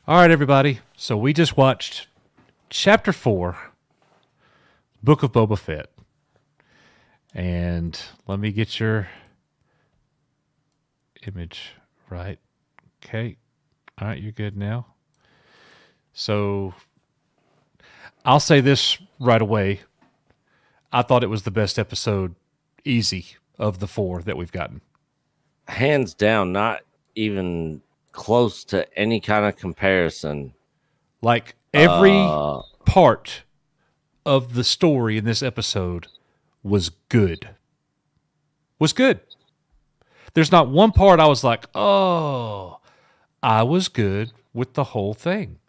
All right, everybody. So we just watched Chapter 4, Book of Boba Fett. And let me get your image right. Okay. All right, you're good now. So I'll say this right away. I thought it was the best episode, easy, of the 4 that we've gotten. Hands down, not even close to any kind of comparison. Like every part of the story in this episode was good. There's not one part I was like, oh, I was good with the whole thing.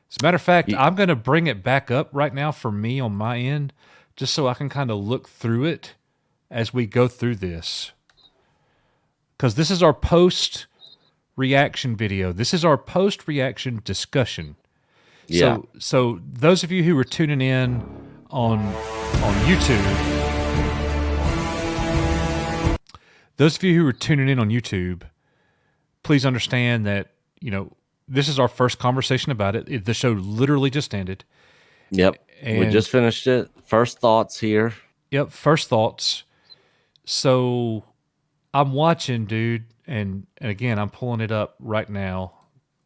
As a matter of fact, I'm going to bring it back up right now for me on my end, just so I can kind of look through it as we go through this. Because this is our post-reaction video. This is our post-reaction discussion. Yeah. So those of you who are tuning in on YouTube, please understand that, this is our first conversation about it. The show literally just ended. Yep. And we just finished it. First thoughts here. Yep, first thoughts. So I'm watching, dude, and again, I'm pulling it up right now,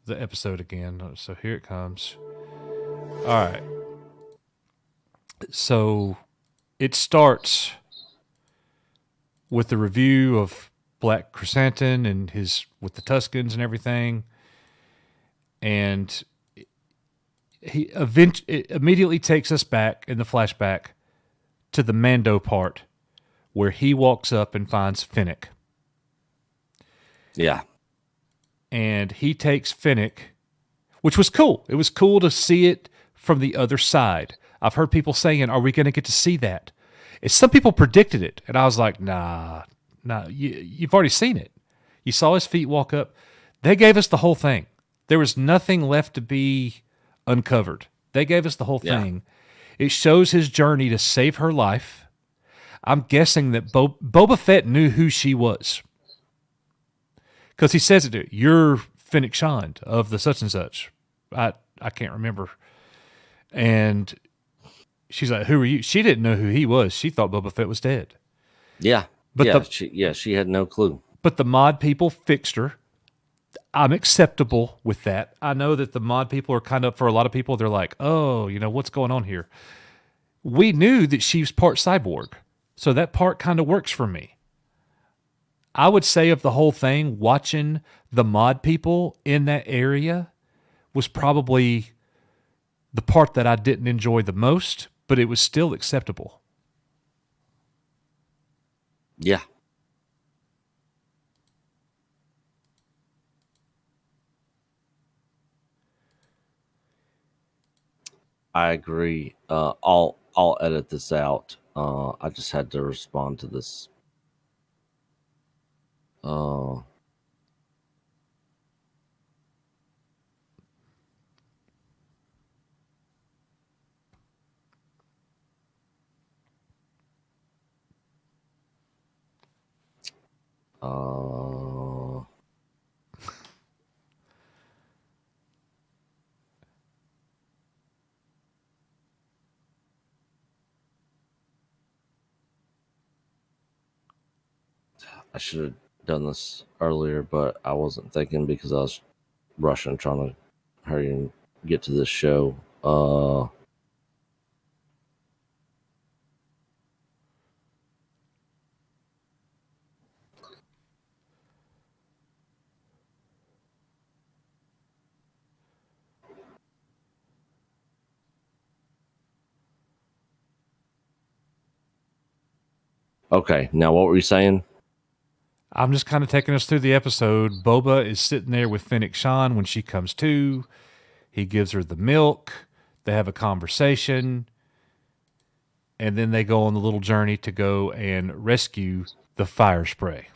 the episode again. So here it comes. All right. So it starts with the review of Black Chrysanthemum and with the Tuscans and everything. And it immediately takes us back in the flashback to the Mando part where he walks up and finds Fennec. Yeah. And he takes Fennec, which was cool. It was cool to see it from the other side. I've heard people saying, are we going to get to see that? Some people predicted it. And I was like, nah, you've already seen it. You saw his feet walk up. They gave us the whole thing. There was nothing left to be uncovered. They gave us the whole thing. It shows his journey to save her life. I'm guessing that Boba Fett knew who she was. Because he says it to her, you're Fennec Shand of the such and such. I can't remember. And she's like, who are you? She didn't know who he was. She thought Boba Fett was dead. Yeah. But she had no clue. But the mod people fixed her. I'm acceptable with that. I know that the mod people are kind of, for a lot of people, they're like, oh, what's going on here? We knew that she was part cyborg. So that part kind of works for me. I would say of the whole thing, watching the mod people in that area was probably the part that I didn't enjoy the most, but it was still acceptable. Yeah. I agree. I'll edit this out. I just had to respond to this. I should have done this earlier, but I wasn't thinking because I was rushing, trying to hurry and get to this show. Okay, now what were you saying? I'm just kind of taking us through the episode. Boba is sitting there with Fennec Shand when she comes to. He gives her the milk. They have a conversation. And then they go on the little journey to go and rescue the Firespray.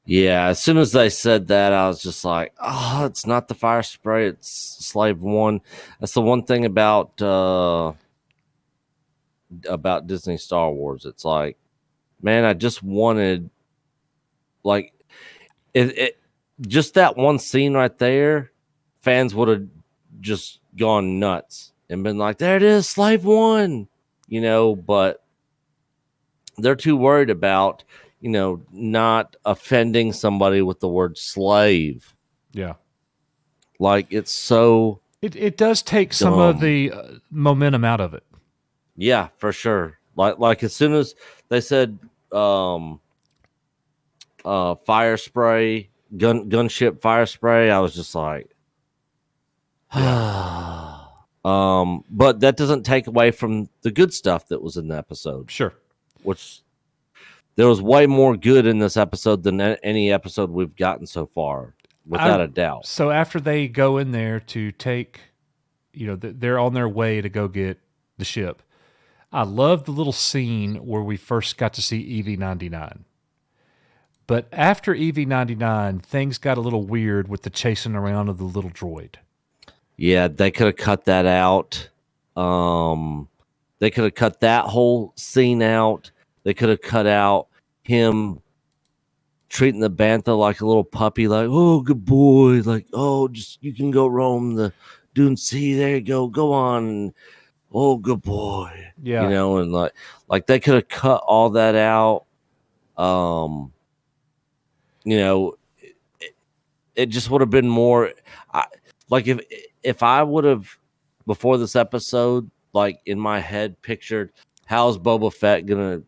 Yeah, as soon as they said that, I was just like, oh, it's not the Firespray, it's Slave One. That's the one thing about Disney Star Wars. It's like, man, I just wanted, like, it just that one scene right there fans would have just gone nuts and been like, there it is, Slave One, but they're too worried about, not offending somebody with the word slave. Yeah. Like, it's so It does take some dumb. of the momentum out of it. Yeah, for sure. Like as soon as they said Firespray gunship Firespray, I was just like, but that doesn't take away from the good stuff that was in the episode. Sure. Which there was way more good in this episode than any episode we've gotten so far, without a doubt. So after they go in there to take, they're on their way to go get the ship. I love the little scene where we first got to see EV-99. But after EV-99, things got a little weird with the chasing around of the little droid. Yeah, they could have cut that out. They could have cut that whole scene out. They could have cut out him treating the bantha like a little puppy, like, oh, good boy, like, oh, just you can go roam the Dune Sea. There you go on. Oh, good boy. Yeah. And like they could have cut all that out. It just would have been more. Like if I would have, before this episode, like in my head pictured, how's Boba Fett gonna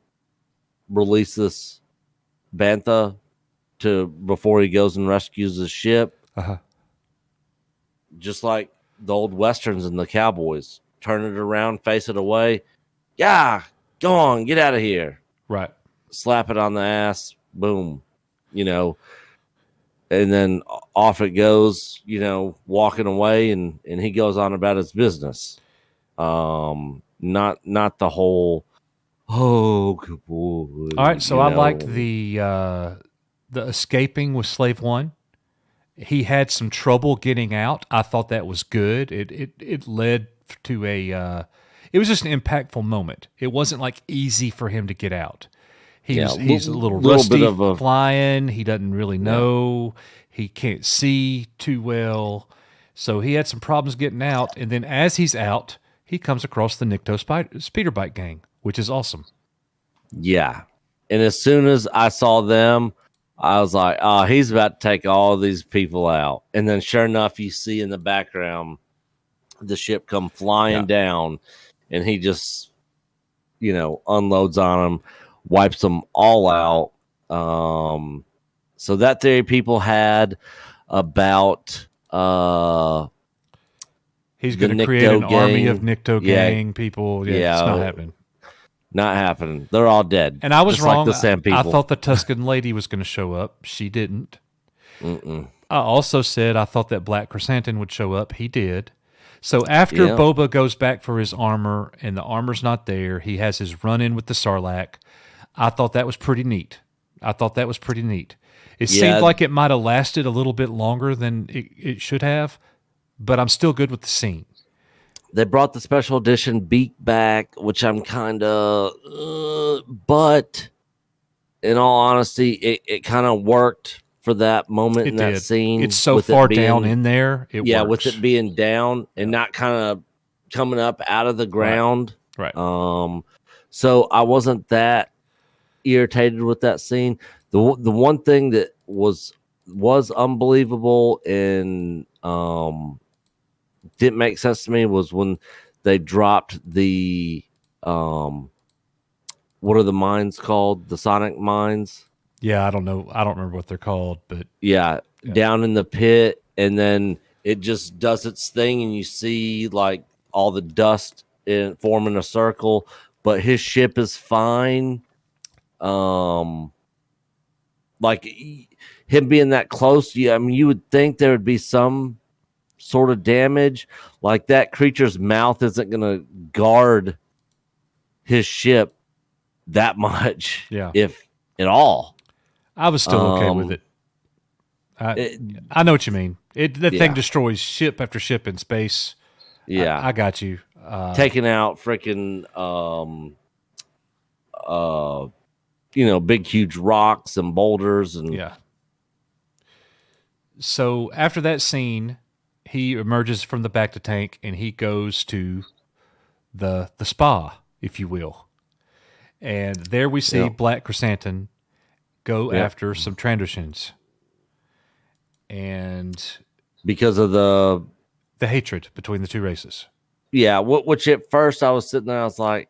release this bantha before he goes and rescues the ship? Just like the old westerns and the cowboys, turn it around, face it away. Yeah, go on, get out of here. Right. Slap it on the ass, boom. And then off it goes, walking away, and he goes on about his business. Not the whole, oh, good boy. All right, so I liked the escaping with Slave One. He had some trouble getting out. I thought that was good. It led to it was just an impactful moment. It wasn't like easy for him to get out. He's a little rusty flying. He doesn't really know. Yeah. He can't see too well. So he had some problems getting out. And then as he's out, he comes across the Nikto speeder bike gang, which is awesome. Yeah. And as soon as I saw them, I was like, oh, he's about to take all these people out. And then sure enough, you see in the background the ship come flying down, and he just, unloads on them, wipes them all out. So that theory people had about he's going to create an army of Nikto gang people. Yeah, it's not happening. Not happening. They're all dead. And I was wrong. Like the Sand people. I thought the Tusken lady was going to show up. She didn't. I also said I thought that Black Chrysanthemum would show up. He did. So after Boba goes back for his armor and the armor's not there, he has his run-in with the Sarlaac. I thought that was pretty neat. It seemed like it might have lasted a little bit longer than it should have, but I'm still good with the scene. They brought the special edition beak back, which I'm kind of, but in all honesty, it kind of worked for that moment in that scene. It's so far down in there. It works. With it being down and not kind of coming up out of the ground. Right. So I wasn't that irritated with that scene. The one thing that was unbelievable and didn't make sense to me was when they dropped the what are the mines called? The sonic mines? Yeah, I don't know. I don't remember what they're called, but down in the pit, and then it just does its thing, and you see like all the dust forming a circle, but his ship is fine. Like him being that close, you would think there would be some sort of damage. Like that creature's mouth isn't going to guard his ship that much, if at all. I was still okay with it. I know what you mean. That thing destroys ship after ship in space. Yeah, I got you. Taking out freaking, big huge rocks and boulders and So after that scene, he emerges from the bacta tank and he goes to the spa, if you will. And there we see Yep. Black Chrysanthemum go Yep. after some Trandoshans. And Because of the hatred between the two races. which at first I was sitting there, I was like,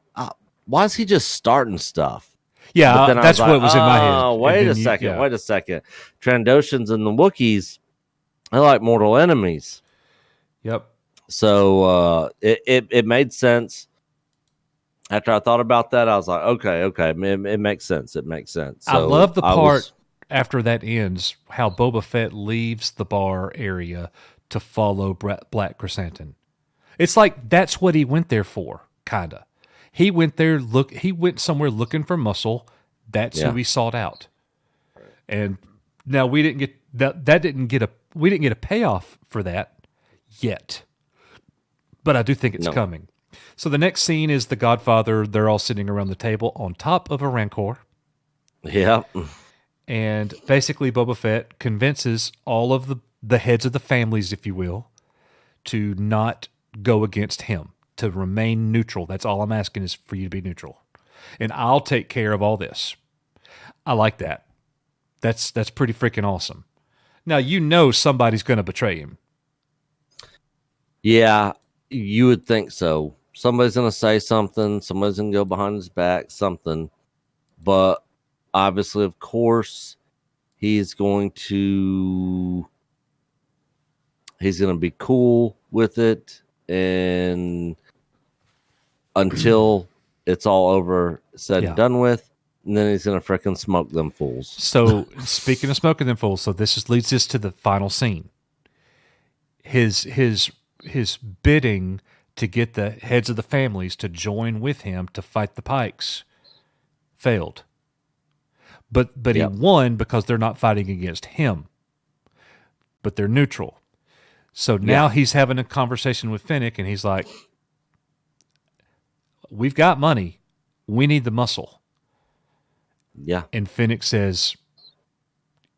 why is he just starting stuff? Yeah, But then I that's was what like, was in my head. Oh, And wait then a you- second, yeah. wait a second. Trandoshans and the Wookiees, they're like mortal enemies. Yep. So it made sense. After I thought about that, I was like, okay, it makes sense. It makes sense. So I love the part after that ends, how Boba Fett leaves the bar area to follow Black Chrysanthemum. It's like that's what he went there for, kind of. He went there he went somewhere looking for muscle. That's who he sought out. And now we didn't get we didn't get a payoff for that yet. But I do think it's coming. So the next scene is the Godfather. They're all sitting around the table on top of a Rancor. Yeah. And basically Boba Fett convinces all of the heads of the families, if you will, to not go against him, to remain neutral. That's all I'm asking is for you to be neutral. And I'll take care of all this. I like that. That's pretty freaking awesome. Now, you know somebody's going to betray him. Yeah, you would think so. Somebody's going to say something. Somebody's going to go behind his back, something. But obviously, of course, he's going to be cool with it. And until it's all over, said and done with, and then he's going to frickin' smoke them fools. So, speaking of smoking them fools, so this leads us to the final scene. His bidding to get the heads of the families to join with him to fight the Pikes failed. But he won because they're not fighting against him. But they're neutral. So now he's having a conversation with Fennec, and he's like, we've got money. We need the muscle. Yeah. And Fennec says,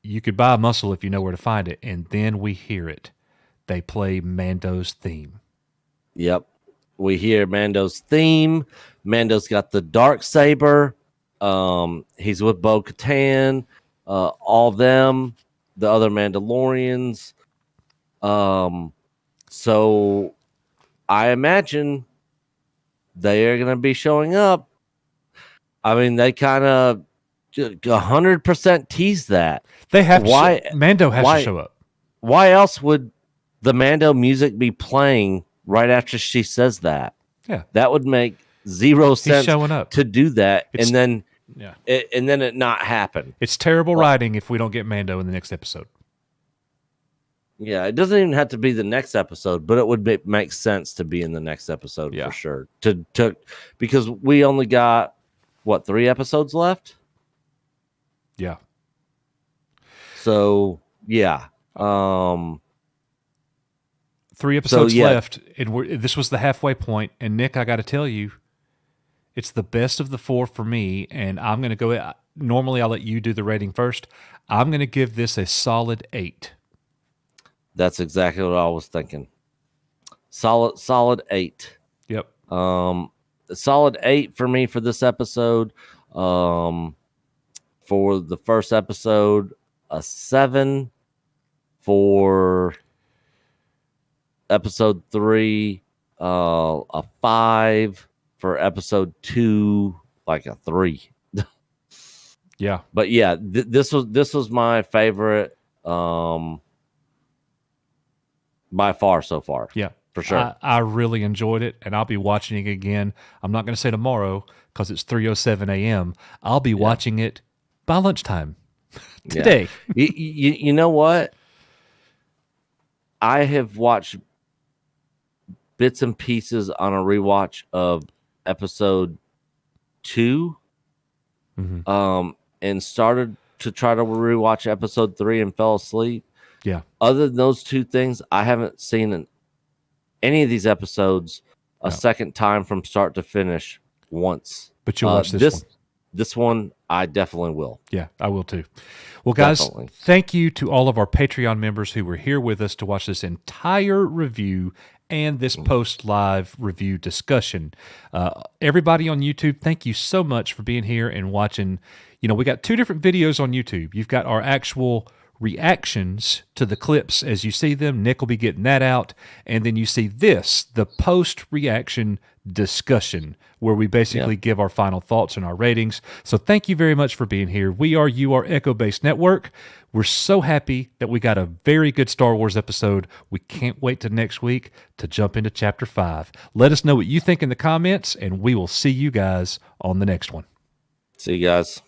you could buy muscle if you know where to find it. And then we hear it. They play Mando's theme. Yep. We hear Mando's theme. Mando's got the dark saber. He's with Bo-Katan. All them, the other Mandalorians. So I imagine they are going to be showing up. I mean, they kind of 100% tease that. They have Mando has to show up. Why else would the Mando music be playing right after she says that? Yeah, that would make zero sense showing up to do that, and then it not happen. It's terrible writing if we don't get Mando in the next episode. Yeah, it doesn't even have to be the next episode, but it would make sense to be in the next episode for sure. To because we only got 3 episodes left. Yeah. So yeah. 3 episodes left, and this was the halfway point. And Nick, I got to tell you, it's the best of the 4 for me. And I'm going to go. Normally, I'll let you do the rating first. I'm going to give this a solid 8. That's exactly what I was thinking. Solid 8. Yep. Solid 8 for me for this episode. For the first episode, a 7. For episode 3, a 5. For episode 2, like a 3. Yeah, but yeah, this was my favorite by far so far. Yeah, for sure. I really enjoyed it, and I'll be watching it again. I'm not going to say tomorrow because it's 3:07 a.m. I'll be watching it by lunchtime today. Yeah. You know what? I have watched bits and pieces on a rewatch of episode 2, and started to try to rewatch episode 3 and fell asleep. Yeah. Other than those 2 things, I haven't seen any of these episodes a second time from start to finish once. But you'll watch this one. this one, I definitely will. Yeah, I will too. Well, guys, Definitely. thank you to all of our Patreon members who were here with us to watch this entire review and this post-live review discussion. Everybody on YouTube, thank you so much for being here and watching. You know, we got 2 different videos on YouTube. You've got our actual reactions to the clips as you see them. Nick will be getting that out. And then you see this, the post-reaction discussion, where we basically give our final thoughts and our ratings. So thank you very much for being here. We are Echo Based Network. We're so happy that we got a very good Star Wars episode. We can't wait to next week to jump into Chapter 5. Let us know what you think in the comments, and we will see you guys on the next one. See you guys.